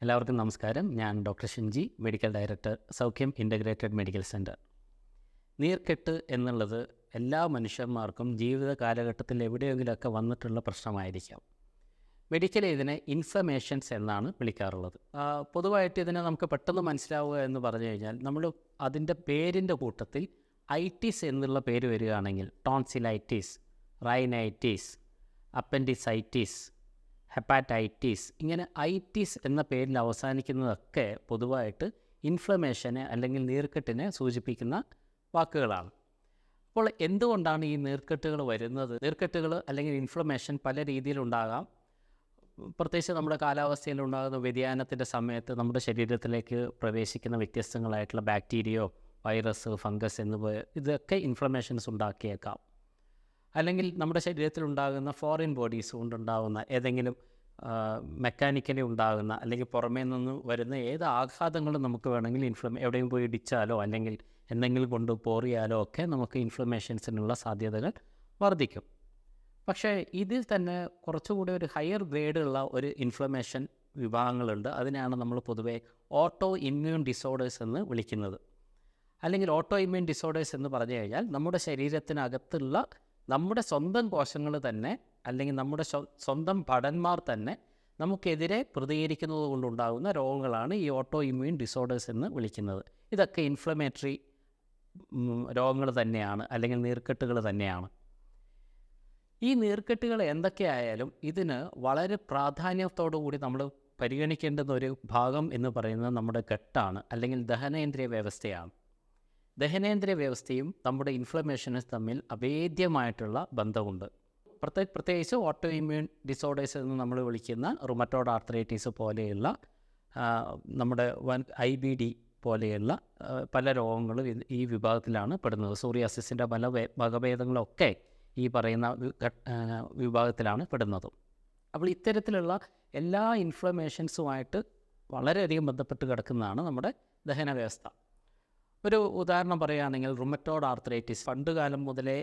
എല്ലാവർക്കും നമസ്കാരം. ഞാൻ ഡോക്ടർ ഷിൻജി, മെഡിക്കൽ ഡയറക്ടർ, സൗഖ്യം ഇൻ്റഗ്രേറ്റഡ് മെഡിക്കൽ സെൻറ്റർ. നീർക്കെട്ട് എന്നുള്ളത് എല്ലാ മനുഷ്യന്മാർക്കും ജീവിത കാലഘട്ടത്തിൽ എവിടെയെങ്കിലുമൊക്കെ വന്നിട്ടുള്ള പ്രശ്നമായിരിക്കാം. മെഡിക്കലി ഇതിനെ ഇൻഫ്ലമേഷൻസ് എന്നാണ് വിളിക്കാറുള്ളത്. പൊതുവായിട്ട് ഇതിനെ നമുക്ക് പെട്ടെന്ന് മനസ്സിലാവുക എന്ന് പറഞ്ഞു കഴിഞ്ഞാൽ, നമ്മൾ അതിൻ്റെ പേരിൻ്റെ കൂട്ടത്തിൽ ഐറ്റിസ് എന്നുള്ള പേര് വരികയാണെങ്കിൽ ടോൺസിലൈറ്റിസ്, റൈനൈറ്റിസ്, അപ്പൻഡിസൈറ്റിസ്, ഹെപ്പാറ്റൈറ്റിസ്, ഇങ്ങനെ ഐറ്റിസ് എന്ന പേരിൽ അവസാനിക്കുന്നതൊക്കെ പൊതുവായിട്ട് ഇൻഫ്ലമേഷനെ അല്ലെങ്കിൽ നീർക്കെട്ടിനെ സൂചിപ്പിക്കുന്ന വാക്കുകളാണ്. അപ്പോൾ എന്തുകൊണ്ടാണ് ഈ നീർക്കെട്ടുകൾ വരുന്നത്? നീർക്കെട്ടുകൾ അല്ലെങ്കിൽ ഇൻഫ്ലമേഷൻ പല രീതിയിലുണ്ടാകാം. പ്രത്യേകിച്ച് നമ്മുടെ കാലാവസ്ഥയിലുണ്ടാകുന്ന വ്യതിയാനത്തിൻ്റെ സമയത്ത് നമ്മുടെ ശരീരത്തിലേക്ക് പ്രവേശിക്കുന്ന വ്യത്യസ്തങ്ങളായിട്ടുള്ള ബാക്ടീരിയയോ വൈറസ്, ഫംഗസ് എന്നിവ ഇതൊക്കെ ഇൻഫ്ലമേഷൻസ് ഉണ്ടാക്കിയേക്കാം. അല്ലെങ്കിൽ നമ്മുടെ ശരീരത്തിലുണ്ടാകുന്ന ഫോറിൻ ബോഡീസ് കൊണ്ടുണ്ടാകുന്ന ഏതെങ്കിലും മെക്കാനിക്കലി ഉണ്ടാകുന്ന അല്ലെങ്കിൽ പുറമേ നിന്ന് വരുന്ന ഏത് ആഘാതങ്ങളും നമുക്ക് വേണമെങ്കിൽ എവിടെയും പോയി ഇടിച്ചാലോ അല്ലെങ്കിൽ എന്തെങ്കിലും കൊണ്ട് പോറിയാലോ ഒക്കെ നമുക്ക് ഇൻഫ്ലമേഷൻസിനുള്ള സാധ്യതകൾ വർദ്ധിക്കും. പക്ഷേ ഇതിൽ തന്നെ കുറച്ചുകൂടി ഒരു ഹയർ ഗ്രേഡുള്ള ഒരു ഇൻഫ്ലമേഷൻ വിഭാഗങ്ങളുണ്ട്. അതിനാണ് നമ്മൾ പൊതുവേ ഓട്ടോ ഇമ്മ്യൂൺ ഡിസോർഡേഴ്സ് എന്ന് വിളിക്കുന്നത്. അല്ലെങ്കിൽ ഓട്ടോ ഇമ്മ്യൂൺ ഡിസോർഡേഴ്സ് എന്ന് പറഞ്ഞു കഴിഞ്ഞാൽ നമ്മുടെ ശരീരത്തിനകത്തുള്ള നമ്മുടെ സ്വന്തം കോശങ്ങൾ തന്നെ അല്ലെങ്കിൽ നമ്മുടെ സ്വന്തം ഭടന്മാർ തന്നെ നമുക്കെതിരെ പ്രതികരിക്കുന്നത് കൊണ്ടുണ്ടാകുന്ന രോഗങ്ങളാണ് ഈ ഓട്ടോ ഇമ്മ്യൂൺ ഡിസോർഡേഴ്സ് എന്ന് വിളിക്കുന്നത്. ഇതൊക്കെ ഇൻഫ്ലമേറ്ററി രോഗങ്ങൾ തന്നെയാണ്, അല്ലെങ്കിൽ നീർക്കെട്ടുകൾ തന്നെയാണ്. ഈ നീർക്കെട്ടുകൾ എന്തൊക്കെയായാലും ഇതിന് വളരെ പ്രാധാന്യത്തോടു കൂടി നമ്മൾ പരിഗണിക്കേണ്ടുന്ന ഒരു ഭാഗം എന്ന് പറയുന്നത് നമ്മുടെ ഗട്ടാണ്, അല്ലെങ്കിൽ ദഹനേന്ദ്രിയ വ്യവസ്ഥയാണ്. ദഹനേന്ദ്രിയ വ്യവസ്ഥയും നമ്മുടെ ഇൻഫ്ലമേഷനും തമ്മിൽ അഭേദ്യമായിട്ടുള്ള ബന്ധമുണ്ട്. പ്രത്യേകിച്ച് ഓട്ടോ ഇമ്മ്യൂൺ ഡിസോർഡേഴ്സ് എന്ന് നമ്മൾ വിളിക്കുന്ന റുമറ്റോയ്ഡ് ആർത്രൈറ്റിസ് പോലെയുള്ള നമ്മുടെ IBD പോലെയുള്ള പല രോഗങ്ങളും ഈ വിഭാഗത്തിലാണ് പെടുന്നത്. സോറിയാസിസിൻ്റെ പല വകഭേദങ്ങളൊക്കെ ഈ പറയുന്ന വിഭാഗത്തിലാണ് പെടുന്നത്. അപ്പോൾ ഇത്തരത്തിലുള്ള എല്ലാ ഇൻഫ്ലമേഷൻസുമായിട്ട് വളരെയധികം ബന്ധപ്പെട്ട് കിടക്കുന്നതാണ് നമ്മുടെ ദഹന വ്യവസ്ഥ. ഒരു ഉദാഹരണം പറയുകയാണെങ്കിൽ റുമറ്റോയ്ഡ് ആർത്രൈറ്റിസ് പണ്ട് കാലം മുതലേ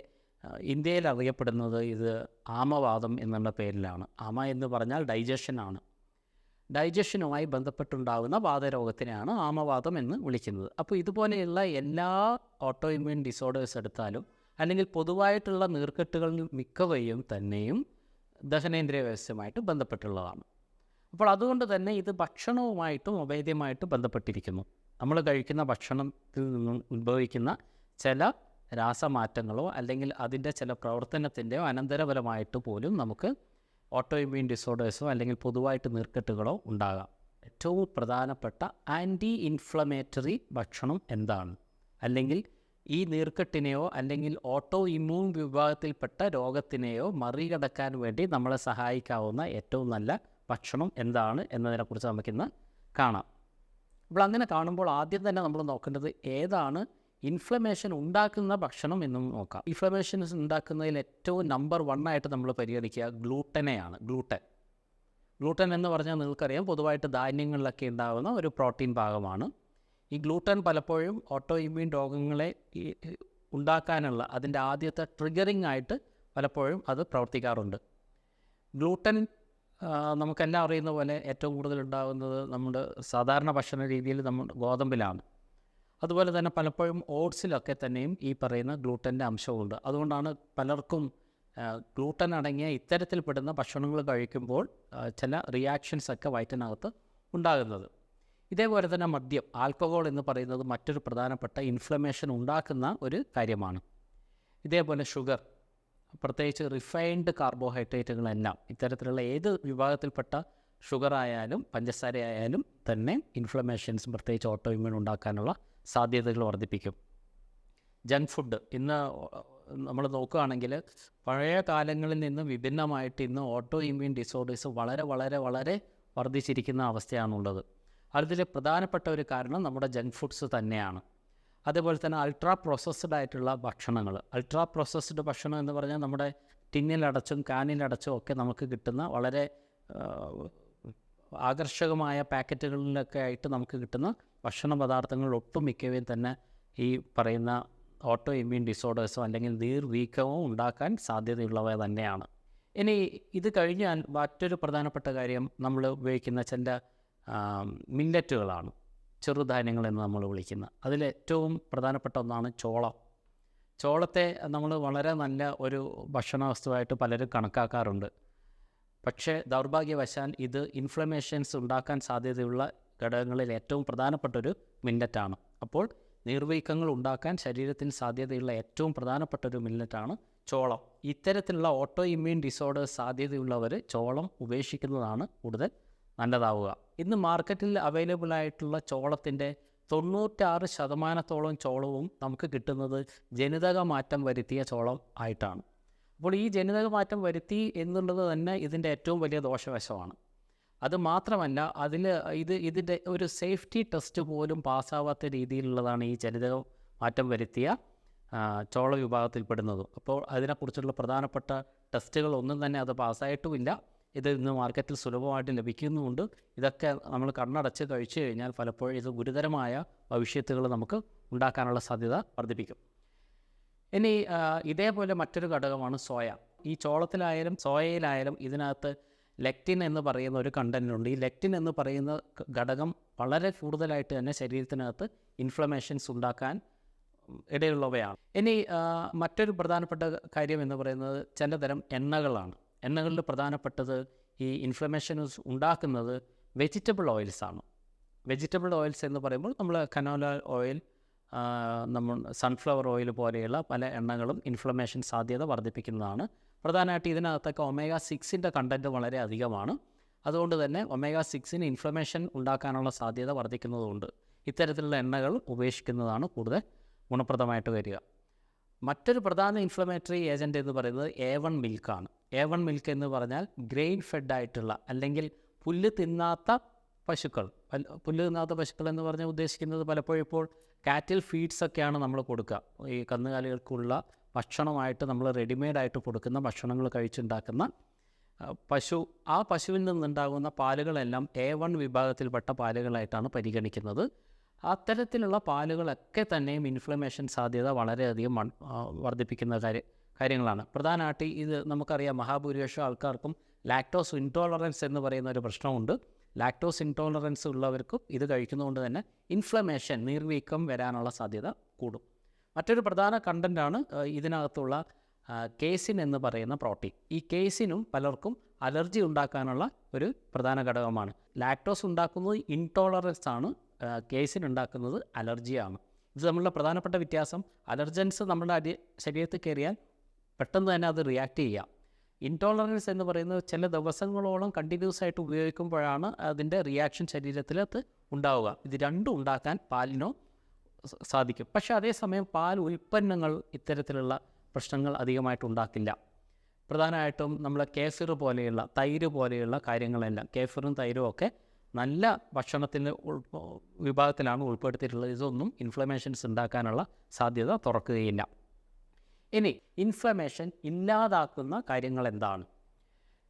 ഇന്ത്യയിൽ അറിയപ്പെടുന്നത് ഇത് ആമവാദം എന്നുള്ള പേരിലാണ്. ആമ എന്ന് പറഞ്ഞാൽ ഡൈജഷനാണ്. ഡൈജഷനുമായി ബന്ധപ്പെട്ടുണ്ടാകുന്ന വാതരോഗത്തിനെയാണ് ആമവാദം എന്ന് വിളിക്കുന്നത്. അപ്പോൾ ഇതുപോലെയുള്ള എല്ലാ ഓട്ടോ ഇമ്മ്യൂൺ ഡിസോർഡേഴ്സ് എടുത്താലും അല്ലെങ്കിൽ പൊതുവായിട്ടുള്ള നീർക്കെട്ടുകളിൽ മിക്കവയും തന്നെയും ദഹനേന്ദ്രിയ വ്യവസ്ഥയുമായിട്ട് ബന്ധപ്പെട്ടുള്ളതാണ്. അപ്പോൾ അതുകൊണ്ട് തന്നെ ഇത് ഭക്ഷണവുമായിട്ടും അഭേദ്യമായിട്ട് ബന്ധപ്പെട്ടിരിക്കുന്നു. നമ്മൾ കഴിക്കുന്ന ഭക്ഷണത്തിൽ നിന്നും ഉത്ഭവിക്കുന്ന ചില രാസമാറ്റങ്ങളോ അല്ലെങ്കിൽ അതിൻ്റെ ചില പ്രവർത്തനത്തിൻ്റെയോ അനന്തരഫലമായിട്ട് പോലും നമുക്ക് ഓട്ടോ ഇമ്മ്യൂൺ ഡിസോർഡേഴ്സോ അല്ലെങ്കിൽ പൊതുവായിട്ട് നീർക്കെട്ടുകളോ ഉണ്ടാകാം. ഏറ്റവും പ്രധാനപ്പെട്ട ആൻറ്റി ഇൻഫ്ലമേറ്ററി ഭക്ഷണം എന്താണ്? അല്ലെങ്കിൽ ഈ നീർക്കെട്ടിനെയോ അല്ലെങ്കിൽ ഓട്ടോ ഇമ്മ്യൂൺ വിഭാഗത്തിൽപ്പെട്ട രോഗത്തിനെയോ മറികടക്കാൻ വേണ്ടി നമ്മളെ സഹായിക്കാവുന്ന ഏറ്റവും നല്ല ഭക്ഷണം എന്താണ് എന്നതിനെക്കുറിച്ച് നമുക്കിന്ന് കാണാം. അപ്പോൾ അങ്ങനെ കാണുമ്പോൾ ആദ്യം തന്നെ നമ്മൾ നോക്കേണ്ടത് ഏതാണ് ഇൻഫ്ലമേഷൻ ഉണ്ടാക്കുന്ന ഭക്ഷണം എന്നും നോക്കാം. ഇൻഫ്ലമേഷൻസ് ഉണ്ടാക്കുന്നതിൽ ഏറ്റവും നമ്പർ 1 ആയിട്ട് നമ്മൾ പരിഗണിക്കുക ഗ്ലൂട്ടനെയാണ്. ഗ്ലൂട്ടൻ എന്ന് പറഞ്ഞാൽ നിങ്ങൾക്കറിയാം, പൊതുവായിട്ട് ധാന്യങ്ങളിലൊക്കെ ഉണ്ടാകുന്ന ഒരു പ്രോട്ടീൻ ഭാഗമാണ്. ഈ ഗ്ലൂട്ടൻ പലപ്പോഴും ഓട്ടോ ഇമ്മ്യൂൺ രോഗങ്ങളെ ഉണ്ടാക്കാനുള്ള അതിൻ്റെ ആദ്യത്തെ ട്രിഗറിംഗ് ആയിട്ട് പലപ്പോഴും അത് പ്രവർത്തിക്കാറുണ്ട്. ഗ്ലൂട്ടൻ നമുക്കെല്ലാം അറിയുന്ന പോലെ ഏറ്റവും കൂടുതൽ ഉണ്ടാകുന്നത് നമ്മുടെ സാധാരണ ഭക്ഷണ രീതിയിൽ നമ്മൾ ഗോതമ്പിലാണ്. അതുപോലെ തന്നെ പലപ്പോഴും ഓട്സിലൊക്കെ തന്നെയും ഈ പറയുന്ന ഗ്ലൂട്ടൻ്റെ അംശമുണ്ട്. അതുകൊണ്ടാണ് പലർക്കും ഗ്ലൂട്ടൻ അടങ്ങിയ ഇത്തരത്തിൽപ്പെടുന്ന ഭക്ഷണങ്ങൾ കഴിക്കുമ്പോൾ ചില റിയാക്ഷൻസൊക്കെ വയറ്റിനകത്ത് ഉണ്ടാകുന്നത്. ഇതേപോലെ തന്നെ മദ്യം, ആൽക്കഹോൾ എന്ന് പറയുന്നത് മറ്റൊരു പ്രധാനപ്പെട്ട ഇൻഫ്ലമേഷൻ ഉണ്ടാക്കുന്ന ഒരു കാര്യമാണ്. ഇതേപോലെ ഷുഗർ, പ്രത്യേകിച്ച് റിഫൈൻഡ് കാർബോഹൈഡ്രേറ്റുകളെല്ലാം ഇത്തരത്തിലുള്ള ഏത് വിഭാഗത്തിൽപ്പെട്ട ഷുഗർ ആയാലും പഞ്ചസാര ആയാലും തന്നെ ഇൻഫ്ലമേഷൻസ് പ്രത്യേകിച്ച് ഓട്ടോ ഇമ്മ്യൂൺ ഉണ്ടാക്കാനുള്ള സാധ്യതകൾ വർദ്ധിപ്പിക്കും. ജങ്ക് ഫുഡ് ഇന്ന് നമ്മൾ നോക്കുകയാണെങ്കിൽ പഴയ കാലങ്ങളിൽ നിന്ന് വിഭിന്നമായിട്ട് ഇന്ന് ഓട്ടോ ഇമ്മ്യൂൺ ഡിസോർഡേഴ്സ് വളരെ വളരെ വളരെ വർദ്ധിച്ചിരിക്കുന്ന അവസ്ഥയാണുള്ളത്. അതിൽ പ്രധാനപ്പെട്ട ഒരു കാരണം നമ്മുടെ ജങ്ക് ഫുഡ്സ് തന്നെയാണ്. അതേപോലെ തന്നെ അൾട്രാ പ്രോസസ്ഡ് ആയിട്ടുള്ള ഭക്ഷണങ്ങൾ. അൾട്രാ പ്രോസസ്ഡ് ഭക്ഷണം എന്ന് പറഞ്ഞാൽ നമ്മുടെ ടിന്നിലടച്ചും കാനിലടച്ചും ഒക്കെ നമുക്ക് കിട്ടുന്ന വളരെ ആകർഷകമായ പാക്കറ്റുകളിലൊക്കെ ആയിട്ട് നമുക്ക് കിട്ടുന്ന ഭക്ഷണ പദാർത്ഥങ്ങൾ ഒട്ടുമിക്കവയും തന്നെ ഈ പറയുന്ന ഓട്ടോ ഇമ്മ്യൂൺ ഡിസോർഡേഴ്സോ അല്ലെങ്കിൽ നീർവീക്കമോ ഉണ്ടാക്കാൻ സാധ്യതയുള്ളവ തന്നെയാണ്. ഇനി ഇത് കഴിഞ്ഞാൽ മറ്റൊരു പ്രധാനപ്പെട്ട കാര്യം നമ്മൾ ഉപയോഗിക്കുന്ന ചില മില്ലറ്റുകളാണ്, ചെറുധാന്യങ്ങളെന്ന് നമ്മൾ വിളിക്കുന്ന. അതിലേറ്റവും പ്രധാനപ്പെട്ട ഒന്നാണ് ചോളം. ചോളത്തെ നമ്മൾ വളരെ നല്ല ഒരു ഭക്ഷണ വസ്തുവായിട്ട് പലരും കണക്കാക്കാറുണ്ട്. പക്ഷേ ദൗർഭാഗ്യവശാൽ ഇത് ഇൻഫ്ലമേഷൻസ് ഉണ്ടാക്കാൻ സാധ്യതയുള്ള ഘടകങ്ങളിൽ ഏറ്റവും പ്രധാനപ്പെട്ടൊരു മില്ലറ്റാണ്. അപ്പോൾ നീർവീക്കങ്ങൾ ഉണ്ടാക്കാൻ ശരീരത്തിന് സാധ്യതയുള്ള ഏറ്റവും പ്രധാനപ്പെട്ട ഒരു മില്ലറ്റാണ് ചോളം. ഇത്തരത്തിലുള്ള ഓട്ടോ ഇമ്മ്യൂൺ ഡിസോർഡേഴ്സ് സാധ്യതയുള്ളവർ ചോളം ഉപേക്ഷിക്കുന്നതാണ് കൂടുതൽ നല്ലതാവുക. ഇന്ന് മാർക്കറ്റിൽ അവൈലബിൾ ആയിട്ടുള്ള ചോളത്തിൻ്റെ 96% ചോളവും നമുക്ക് കിട്ടുന്നത് ജനിതക മാറ്റം വരുത്തിയ ചോളം ആയിട്ടാണ്. അപ്പോൾ ഈ ജനിതക മാറ്റം വരുത്തി എന്നുള്ളത് തന്നെ ഇതിൻ്റെ ഏറ്റവും വലിയ ദോഷവശമാണ്. അത് മാത്രമല്ല, ഇതിൻ്റെ ഒരു സേഫ്റ്റി ടെസ്റ്റ് പോലും പാസ്സാവാത്ത രീതിയിലുള്ളതാണ് ഈ ജനിതക മാറ്റം വരുത്തിയ ചോള വിഭാഗത്തിൽപ്പെടുന്നത്. അപ്പോൾ അതിനെക്കുറിച്ചുള്ള പ്രധാനപ്പെട്ട ടെസ്റ്റുകളൊന്നും തന്നെ അത് പാസ്സായിട്ടുമില്ല. ഇത് ഇന്ന് മാർക്കറ്റിൽ സുലഭമായിട്ട് ലഭിക്കുന്നുമുണ്ട്. ഇതൊക്കെ നമ്മൾ കണ്ണടച്ച് കഴിച്ചു കഴിഞ്ഞാൽ പലപ്പോഴും ഇത് ഗുരുതരമായ ഭവിഷ്യത്തുകൾ നമുക്ക് ഉണ്ടാക്കാനുള്ള സാധ്യത വർദ്ധിപ്പിക്കും. ഇനി ഇതേപോലെ മറ്റൊരു ഘടകമാണ് സോയ. ഈ ചോളത്തിലായാലും സോയയിലായാലും ഇതിനകത്ത് ലെക്റ്റിൻ എന്ന് പറയുന്ന ഒരു കണ്ടൻറ്റുണ്ട്. ഈ ലെക്റ്റിൻ എന്ന് പറയുന്ന ഘടകം വളരെ കൂടുതലായിട്ട് തന്നെ ശരീരത്തിനകത്ത് ഇൻഫ്ലമേഷൻസ് ഉണ്ടാക്കാൻ ഇടയുള്ളവയാണ്. ഇനി മറ്റൊരു പ്രധാനപ്പെട്ട കാര്യം എന്ന് പറയുന്നത് ചിലതരം എണ്ണകളാണ്. എണ്ണകളിൽ പ്രധാനപ്പെട്ടത് ഈ ഇൻഫ്ലമേഷൻസ് ഉണ്ടാക്കുന്നത് വെജിറ്റബിൾ ഓയിൽസാണ്. വെജിറ്റബിൾ ഓയിൽസ് എന്ന് പറയുമ്പോൾ നമ്മൾ കനോല ഓയിൽ, നമ്മൾ സൺഫ്ലവർ ഓയിൽ പോലെയുള്ള പല എണ്ണകളും ഇൻഫ്ലമേഷൻ സാധ്യത വർദ്ധിപ്പിക്കുന്നതാണ്. പ്രധാനമായിട്ട് ഇതിനകത്തൊക്കെ ഒമേഗ-6 കണ്ടൻറ്റ് വളരെ അധികമാണ്. അതുകൊണ്ട് തന്നെ ഒമേഗ-6 ഇൻഫ്ലമേഷൻ ഉണ്ടാക്കാനുള്ള സാധ്യത വർദ്ധിക്കുന്നതുകൊണ്ട് ഇത്തരത്തിലുള്ള എണ്ണകൾ ഉപേക്ഷിക്കുന്നതാണ് കൂടുതൽ ഗുണപ്രദമായിട്ട് വരിക. മറ്റൊരു പ്രധാന ഇൻഫ്ലമേറ്ററി ഏജൻറ്റ് എന്ന് പറയുന്നത് A1 മിൽക്കാണ്. A1 മിൽക്ക് എന്ന് പറഞ്ഞാൽ ഗ്രെയിൻ ഫെഡ് ആയിട്ടുള്ള, അല്ലെങ്കിൽ പുല്ല് തിന്നാത്ത പശുക്കൾ. പുല്ല് തിന്നാത്ത പശുക്കൾ എന്ന് പറഞ്ഞാൽ ഉദ്ദേശിക്കുന്നത് പലപ്പോഴും ഇപ്പോൾ കാറ്റിൽ ഫീഡ്സൊക്കെയാണ് നമ്മൾ കൊടുക്കുക. ഈ കന്നുകാലികൾക്കുള്ള ഭക്ഷണമായിട്ട് നമ്മൾ റെഡിമെയ്ഡായിട്ട് കൊടുക്കുന്ന ഭക്ഷണങ്ങൾ കഴിച്ചുണ്ടാക്കുന്ന ആ പശുവിൽ നിന്നുണ്ടാകുന്ന പാലുകളെല്ലാം A1 വിഭാഗത്തിൽപ്പെട്ട പാലുകളായിട്ടാണ് പരിഗണിക്കുന്നത്. അത്തരത്തിലുള്ള പാലുകളൊക്കെ തന്നെയും ഇൻഫ്ലമേഷൻ സാധ്യത വളരെയധികം വർദ്ധിപ്പിക്കുന്ന കാര്യങ്ങളാണ്. പ്രധാനമായിട്ട് ഇത് നമുക്കറിയാം, മഹാഭൂരിപക്ഷം ആൾക്കാർക്കും ലാക്ടോസ് ഇൻടോളറൻസ് എന്ന് പറയുന്ന ഒരു പ്രശ്നമുണ്ട്. ലാക്ടോസ് ഇൻടോളറൻസ് ഉള്ളവർക്കും ഇത് കഴിക്കുന്നതുകൊണ്ട് തന്നെ ഇൻഫ്ലമേഷൻ, നീർവീക്കം വരാനുള്ള സാധ്യത കൂടും. മറ്റൊരു പ്രധാന കണ്ടൻ്റാണ് ഇതിനകത്തുള്ള കേസിൻ എന്ന് പറയുന്ന പ്രോട്ടീൻ. ഈ കേസിനും പലർക്കും അലർജി ഉണ്ടാക്കാനുള്ള ഒരു പ്രധാന ഘടകമാണ്. ലാക്ടോസ് ഉണ്ടാക്കുന്നത് ഇൻടോളറൻസ് ആണ്, കേസിൻ ഉണ്ടാക്കുന്നത് അലർജിയാണ്. ഇത് തമ്മിലുള്ള പ്രധാനപ്പെട്ട വ്യത്യാസം, അലർജൻസ് നമ്മുടെ ശരീരത്തിൽ കയറിയാൽ പെട്ടെന്ന് തന്നെ അത് റിയാക്ട് ചെയ്യാം. ഇൻടോളറൻസ് എന്ന് പറയുന്നത് ചില ദിവസങ്ങളോളം കണ്ടിന്യൂസ് ആയിട്ട് ഉപയോഗിക്കുമ്പോഴാണ് അതിൻ്റെ റിയാക്ഷൻ ശരീരത്തിലത് ഉണ്ടാവുക. ഇത് രണ്ടും ഉണ്ടാക്കാൻ പാലിനോ സാധിക്കും. പക്ഷേ അതേസമയം പാൽ ഉൽപ്പന്നങ്ങൾ ഇത്തരത്തിലുള്ള പ്രശ്നങ്ങൾ അധികമായിട്ട് ഉണ്ടാക്കില്ല. പ്രധാനമായിട്ടും നമ്മൾ കേഫിർ പോലെയുള്ള, തൈര് പോലെയുള്ള കാര്യങ്ങളെല്ലാം, കേഫിറും തൈരും ഒക്കെ നല്ല ഭക്ഷണത്തിൻ്റെ വിഭാഗത്തിലാണ് ഉൾപ്പെടുത്തിയിട്ടുള്ളത്. ഇതൊന്നും ഇൻഫ്ലമേഷൻസ് ഉണ്ടാക്കാനുള്ള സാധ്യത തുറക്കുകയില്ല. ഇനി ഇൻഫ്ലമേഷൻ ഇല്ലാതാക്കുന്ന കാര്യങ്ങൾ എന്താണ്?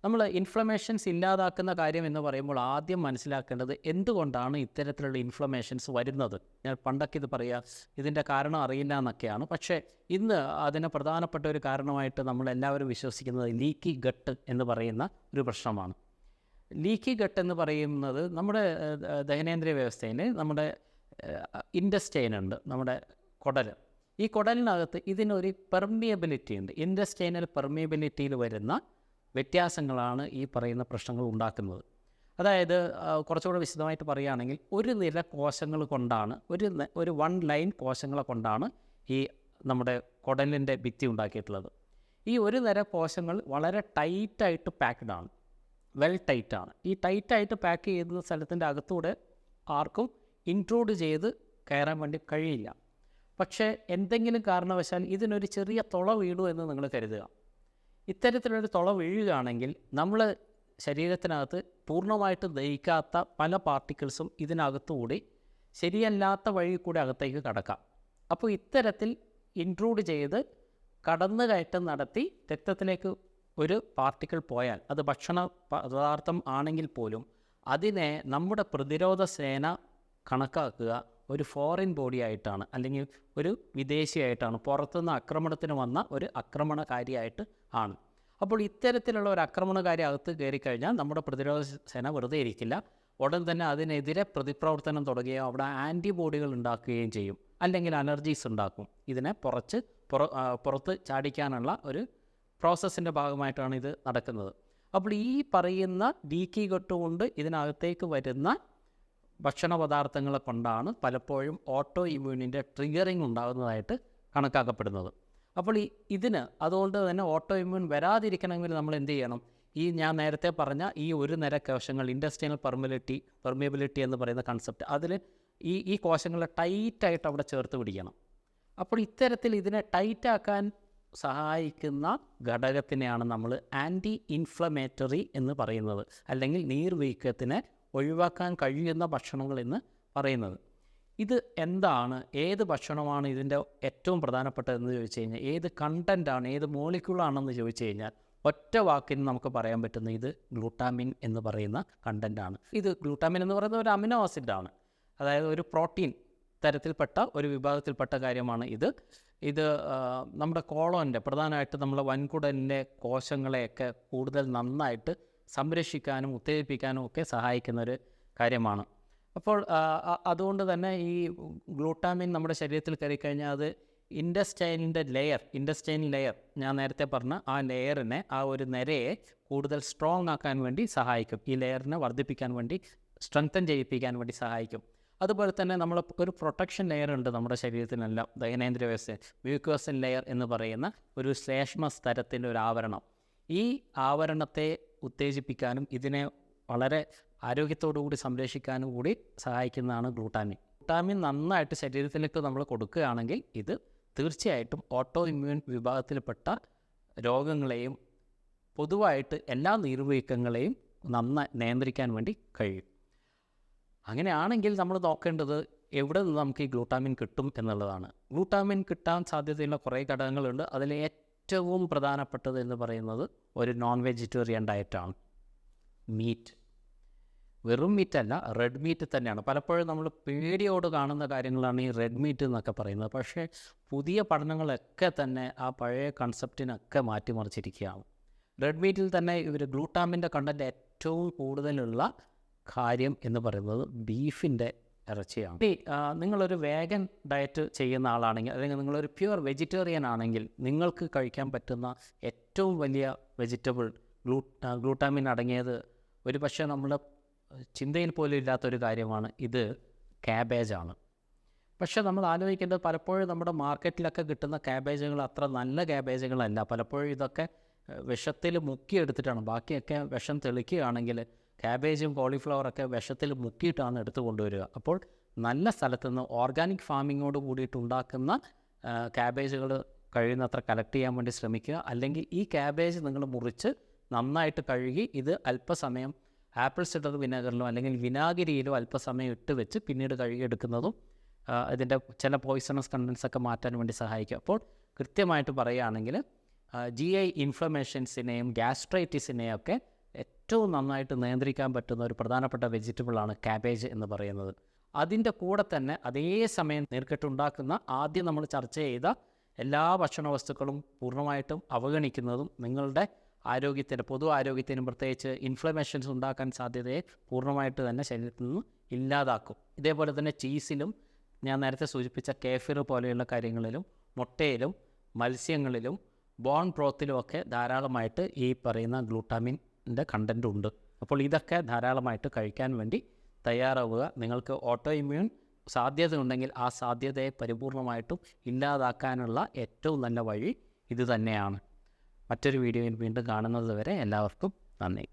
നമ്മൾ ഇൻഫ്ലമേഷൻസ് ഇല്ലാതാക്കുന്ന കാര്യം എന്ന് പറയുമ്പോൾ ആദ്യം മനസ്സിലാക്കേണ്ടത് എന്തുകൊണ്ടാണ് ഇത്തരത്തിലുള്ള ഇൻഫ്ലമേഷൻസ് വരുന്നത്. ഞാൻ പണ്ടൊക്കെ ഇത് പറയുക, ഇതിൻ്റെ കാരണം അറിയില്ല എന്നൊക്കെയാണ്. പക്ഷേ ഇന്ന് അതിന് പ്രധാനപ്പെട്ട ഒരു കാരണമായിട്ട് നമ്മളെല്ലാവരും വിശ്വസിക്കുന്നത് ലീക്കി ഗട്ട് എന്ന് പറയുന്ന ഒരു പ്രശ്നമാണ്. ലീക്കി ഗട്ട് എന്ന് പറയുന്നത് നമ്മുടെ ദഹനേന്ദ്രിയ വ്യവസ്ഥയിൽ നമ്മുടെ ഇൻറ്റസ്റ്റൈൻ ഉണ്ട്, നമ്മുടെ കുടൽ. ഈ കുടലിനകത്ത് ഇതിനൊരു പെർമിയബിലിറ്റി ഉണ്ട്. ഇൻറ്റസ്റ്റൈനൽ പെർമിയബിലിറ്റിയിൽ വരുന്ന വ്യത്യാസങ്ങളാണ് ഈ പറയുന്ന പ്രശ്നങ്ങൾ ഉണ്ടാക്കുന്നത്. അതായത് കുറച്ചുകൂടെ വിശദമായിട്ട് പറയുകയാണെങ്കിൽ, ഒരു നിര കോശങ്ങൾ കൊണ്ടാണ്, ഒരു 1 ലൈൻ കോശങ്ങളെ കൊണ്ടാണ് ഈ നമ്മുടെ കുടലിൻ്റെ ഭിത്തി ഉണ്ടാക്കിയിട്ടുള്ളത്. ഈ ഒരു നിര കോശങ്ങൾ വളരെ ടൈറ്റായിട്ട് പാക്ക്ഡാണ്, വെൽ ടൈറ്റാണ്. ഈ ടൈറ്റായിട്ട് പാക്ക് ചെയ്യുന്ന സ്ഥലത്തിൻ്റെ അകത്തൂടെ ആർക്കും ഇൻട്രൂഡ് ചെയ്ത് കയറാൻ വേണ്ടി കഴിയില്ല. പക്ഷേ എന്തെങ്കിലും കാരണവശാൽ ഇതിനൊരു ചെറിയ തുള വീണു എന്ന് നിങ്ങൾ കരുതുക. ഇത്തരത്തിലൊരു തുള വീഴുകയാണെങ്കിൽ നമ്മൾ ശരീരത്തിനകത്ത് പൂർണ്ണമായിട്ട് ദഹിക്കാത്ത പല പാർട്ടിക്കിൾസും ഇതിനകത്തുകൂടി ശരിയല്ലാത്ത വഴി കൂടി അകത്തേക്ക് കടക്കാം. അപ്പോൾ ഇത്തരത്തിൽ ഇൻട്രൂഡ് ചെയ്ത് കടന്നുകയറ്റം നടത്തി രക്തത്തിലേക്ക് ഒരു പാർട്ടിക്കിൾ പോയാൽ, അത് ഭക്ഷണ പദാർത്ഥം ആണെങ്കിൽ പോലും, അതിനെ നമ്മുടെ പ്രതിരോധ സേന കണക്കാക്കുക ഒരു ഫോറിൻ ബോഡി ആയിട്ടാണ്, അല്ലെങ്കിൽ ഒരു വിദേശിയായിട്ടാണ്, പുറത്തുനിന്ന് ആക്രമണത്തിന് വന്ന ഒരു ആക്രമണകാരിയായിട്ട് ആണ്. അപ്പോൾ ഇത്തരത്തിലുള്ള ഒരു ആക്രമണകാരി അകത്ത് കയറിക്കഴിഞ്ഞാൽ നമ്മുടെ പ്രതിരോധ സേന വെറുതെ ഇരിക്കില്ല. ഉടൻ തന്നെ അതിനെതിരെ പ്രതിപ്രവർത്തനം തുടങ്ങുകയോ അവിടെ ആൻറ്റിബോഡികൾ ഉണ്ടാക്കുകയും ചെയ്യും, അല്ലെങ്കിൽ അലർജീസ് ഉണ്ടാക്കും. ഇതിനെ പുറത്ത് ചാടിക്കാനുള്ള ഒരു പ്രോസസ്സിൻ്റെ ഭാഗമായിട്ടാണ് ഇത് നടക്കുന്നത്. അപ്പോൾ ഈ പറയുന്ന ലീക്കി ഗട്ട് കൊണ്ട് ഇതിനകത്തേക്ക് വരുന്ന ഭക്ഷണ പദാർത്ഥങ്ങളെ കൊണ്ടാണ് പലപ്പോഴും ഓട്ടോ ഇമ്മ്യൂണിൻ്റെ ട്രിഗറിങ് ഉണ്ടാകുന്നതായിട്ട് കണക്കാക്കപ്പെടുന്നത്. അപ്പോൾ ഇതിന് അതുകൊണ്ട് തന്നെ ഓട്ടോ ഇമ്മ്യൂൺ വരാതിരിക്കണമെങ്കിൽ നമ്മൾ എന്ത് ചെയ്യണം? ഞാൻ നേരത്തെ പറഞ്ഞ ഈ ഒരു നിര കോശങ്ങൾ, ഇൻഡസ്ട്രിയൽ പെർമിയബിലിറ്റി എന്ന് പറയുന്ന കൺസെപ്റ്റ്, അതിൽ ഈ കോശങ്ങളെ ടൈറ്റായിട്ട് അവിടെ ചേർത്ത് പിടിക്കണം. അപ്പോൾ ഇത്തരത്തിൽ ഇതിനെ ടൈറ്റാക്കാൻ സഹായിക്കുന്ന ഘടകത്തിനെയാണ് നമ്മൾ ആൻറ്റി ഇൻഫ്ലമേറ്ററി എന്ന് പറയുന്നത്, അല്ലെങ്കിൽ നീർവീക്കത്തിനെ ഒഴിവാക്കാൻ കഴിയുന്ന ഭക്ഷണങ്ങൾ എന്ന് പറയുന്നത്. ഇത് എന്താണ്, ഏത് ഭക്ഷണമാണ് ഇതിൻ്റെ ഏറ്റവും പ്രധാനപ്പെട്ടതെന്ന് ചോദിച്ചു കഴിഞ്ഞാൽ, ഏത് കണ്ടൻ്റാണ്, ഏത് മോളിക്യൂളാണെന്ന് ചോദിച്ചു കഴിഞ്ഞാൽ ഒറ്റ വാക്കിന് നമുക്ക് പറയാൻ പറ്റുന്ന ഇത് ഗ്ലൂട്ടാമിൻ എന്ന് പറയുന്ന കണ്ടൻ്റാണ്. ഇത് ഗ്ലൂട്ടാമിൻ എന്ന് പറയുന്ന ഒരു അമിനോ ആസിഡാണ്, അതായത് ഒരു പ്രോട്ടീൻ തരത്തിൽപ്പെട്ട ഒരു വിഭാഗത്തിൽപ്പെട്ട കാര്യമാണ് ഇത്. നമ്മുടെ കോളോൻ്റെ, പ്രധാനമായിട്ട് നമ്മുടെ വൻകുടലിൻ്റെ കോശങ്ങളെയൊക്കെ കൂടുതൽ നന്നായിട്ട് സംരക്ഷിക്കാനും ഉത്തേജിപ്പിക്കാനും ഒക്കെ സഹായിക്കുന്ന ഒരു കാര്യമാണ്. അപ്പോൾ അതുകൊണ്ട് തന്നെ ഈ ഗ്ലൂട്ടാമിൻ നമ്മുടെ ശരീരത്തിൽ കയറിക്കഴിഞ്ഞാൽ അത് ഇൻഡസ്റ്റൈൻ ലെയർ ഞാൻ നേരത്തെ പറഞ്ഞ ആ ലെയറിനെ, ആ ഒരു നിരയെ കൂടുതൽ സ്ട്രോങ് ആക്കാൻ വേണ്ടി സഹായിക്കും. ഈ ലെയറിനെ വർദ്ധിപ്പിക്കാൻ വേണ്ടി, സ്ട്രെങ്തൻ ചെയ്യിപ്പിക്കാൻ വേണ്ടി സഹായിക്കും. അതുപോലെ തന്നെ നമ്മൾ ഒരു പ്രൊട്ടക്ഷൻ ലെയർ ഉണ്ട് നമ്മുടെ ശരീരത്തിനെല്ലാം, ദഹനേന്ദ്ര വ്യവസ്ഥ, മ്യൂക്കോസൽ ലെയർ എന്ന് പറയുന്ന ഒരു ശ്ലേഷ്മ സ്തരത്തിൻ്റെ ഒരു ആവരണം. ഈ ആവരണത്തെ ഉത്തേജിപ്പിക്കാനും ഇതിനെ വളരെ ആരോഗ്യത്തോടു കൂടി സംരക്ഷിക്കാനും കൂടി സഹായിക്കുന്നതാണ് ഗ്ലൂട്ടാമിൻ. ഗ്ലൂട്ടാമിൻ നന്നായിട്ട് ശരീരത്തിലേക്ക് നമ്മൾ കൊടുക്കുകയാണെങ്കിൽ ഇത് തീർച്ചയായിട്ടും ഓട്ടോ ഇമ്മ്യൂൺ വിഭാഗത്തിൽപ്പെട്ട രോഗങ്ങളെയും പൊതുവായിട്ട് എല്ലാ നീർവീക്കങ്ങളെയും നന്നായി നിയന്ത്രിക്കാൻ വേണ്ടി കഴിയും. അങ്ങനെയാണെങ്കിൽ നമ്മൾ നോക്കേണ്ടത് എവിടെ നിന്ന് നമുക്ക് ഈ ഗ്ലൂട്ടാമിൻ കിട്ടും എന്നുള്ളതാണ്. ഗ്ലൂട്ടാമിൻ കിട്ടാൻ സാധ്യതയുള്ള കുറേ ഘടകങ്ങളുണ്ട്. അതിൽ ഏറ്റവും പ്രധാനപ്പെട്ടത് എന്ന് പറയുന്നത് ഒരു നോൺ വെജിറ്റേറിയൻ ഡയറ്റാണ്. മീറ്റ്, വെറും മീറ്റല്ല, റെഡ് മീറ്റ് തന്നെയാണ്. പലപ്പോഴും നമ്മൾ പേടിയോട് കാണുന്ന കാര്യങ്ങളാണ് ഈ റെഡ് മീറ്റ് എന്നൊക്കെ പറയുന്നത്. പക്ഷേ പുതിയ പഠനങ്ങളൊക്കെ തന്നെ ആ പഴയ കൺസെപ്റ്റിനൊക്കെ മാറ്റിമറിച്ചിരിക്കുകയാണ്. റെഡ് മീറ്റിൽ തന്നെ ഇവർ ഗ്ലൂട്ടാമിൻ്റെ കണ്ടൻറ്റ് ഏറ്റവും കൂടുതലുള്ള കാര്യം എന്ന് പറയുന്നത് ബീഫിൻ്റെ ഇറച്ചിയാണ്. നിങ്ങളൊരു വേഗൻ ഡയറ്റ് ചെയ്യുന്ന ആളാണെങ്കിൽ, അല്ലെങ്കിൽ നിങ്ങളൊരു പ്യുവർ വെജിറ്റേറിയൻ ആണെങ്കിൽ, നിങ്ങൾക്ക് കഴിക്കാൻ പറ്റുന്ന ഏറ്റവും വലിയ വെജിറ്റബിൾ ഗ്ലൂട്ടാമിൻ അടങ്ങിയത് ഒരു പക്ഷേ നമ്മുടെ ചിന്തയിൽ പോലും ഇല്ലാത്തൊരു കാര്യമാണ്, ഇത് ക്യാബേജാണ്. പക്ഷേ നമ്മൾ ആലോചിക്കേണ്ടത് പലപ്പോഴും നമ്മുടെ മാർക്കറ്റിലൊക്കെ കിട്ടുന്ന ക്യാബേജുകൾ അത്ര നല്ല ക്യാബേജുകളല്ല. പലപ്പോഴും ഇതൊക്കെ വിഷത്തിൽ മുക്കിയെടുത്തിട്ടാണ്, ബാക്കിയൊക്കെ വിഷം തെളിക്കുകയാണെങ്കിൽ ക്യാബേജും കോളിഫ്ലവറൊക്കെ വിഷത്തിൽ മുക്കിയിട്ടാണ് എടുത്തു കൊണ്ടുവരിക. അപ്പോൾ നല്ല സ്ഥലത്തു നിന്ന് ഓർഗാനിക് ഫാമിങ്ങോട് കൂടിയിട്ടുണ്ടാക്കുന്ന ക്യാബേജുകൾ കഴിയുന്നത്ര കളക്ട് ചെയ്യാൻ വേണ്ടി ശ്രമിക്കുക. അല്ലെങ്കിൽ ഈ ക്യാബേജ് നിങ്ങൾ മുറിച്ച് നന്നായിട്ട് കഴുകി ഇത് അല്പസമയം ആപ്പിൾ സിഡർ വിനാഗറിലോ അല്ലെങ്കിൽ വിനാഗിരിയിലോ അല്പസമയം ഇട്ട് വെച്ച് പിന്നീട് കഴുകിയെടുക്കുന്നതും ഇതിൻ്റെ ചില പോയിസണസ് കണ്ടൻസൊക്കെ മാറ്റാൻ വേണ്ടി സഹായിക്കും. അപ്പോൾ കൃത്യമായിട്ട് പറയുകയാണെങ്കിൽ GI ഇൻഫ്ലമേഷൻസിനെയും ഗ്യാസ്ട്രൈറ്റിസിനെയും ഒക്കെ ഏറ്റവും നന്നായിട്ട് നിയന്ത്രിക്കാൻ പറ്റുന്ന ഒരു പ്രധാനപ്പെട്ട വെജിറ്റബിളാണ് ക്യാബേജ് എന്ന് പറയുന്നത്. അതിൻ്റെ കൂടെ തന്നെ അതേസമയം നീർക്കെട്ടുണ്ടാക്കുന്ന ആദ്യം നമ്മൾ ചർച്ച ചെയ്ത എല്ലാ ഭക്ഷണ വസ്തുക്കളും പൂർണ്ണമായിട്ടും അവഗണിക്കുന്നതും നിങ്ങളുടെ ആരോഗ്യത്തിന്, പൊതു ആരോഗ്യത്തിനും പ്രത്യേകിച്ച് ഇൻഫ്ലമേഷൻസ് ഉണ്ടാക്കാൻ സാധ്യതയെ പൂർണ്ണമായിട്ട് തന്നെ ശരീരത്തിൽ നിന്ന് ഇല്ലാതാക്കും. ഇതേപോലെ തന്നെ ചീസിലും ഞാൻ നേരത്തെ സൂചിപ്പിച്ച കേഫിർ പോലെയുള്ള കാര്യങ്ങളിലും മുട്ടയിലും മത്സ്യങ്ങളിലും ബോൺ ബ്രോത്തിലും ഒക്കെ ധാരാളമായിട്ട് ഈ പറയുന്ന ഗ്ലൂട്ടാമിൻ്റെ കണ്ടൻ്റ് ഉണ്ട്. അപ്പോൾ ഇതൊക്കെ ധാരാളമായിട്ട് കഴിക്കാൻ വേണ്ടി തയ്യാറാവുക. നിങ്ങൾക്ക് ഓട്ടോ ഇമ്മ്യൂൺ സാധ്യത ഉണ്ടെങ്കിൽ ആ സാധ്യതയെ പരിപൂർണമായിട്ടും ഇല്ലാതാക്കാനുള്ള ഏറ്റവും നല്ല വഴി ഇത് തന്നെയാണ്. മറ്റൊരു വീഡിയോയിൽ വീണ്ടും കാണുന്നത് വരെ എല്ലാവർക്കും നന്ദി.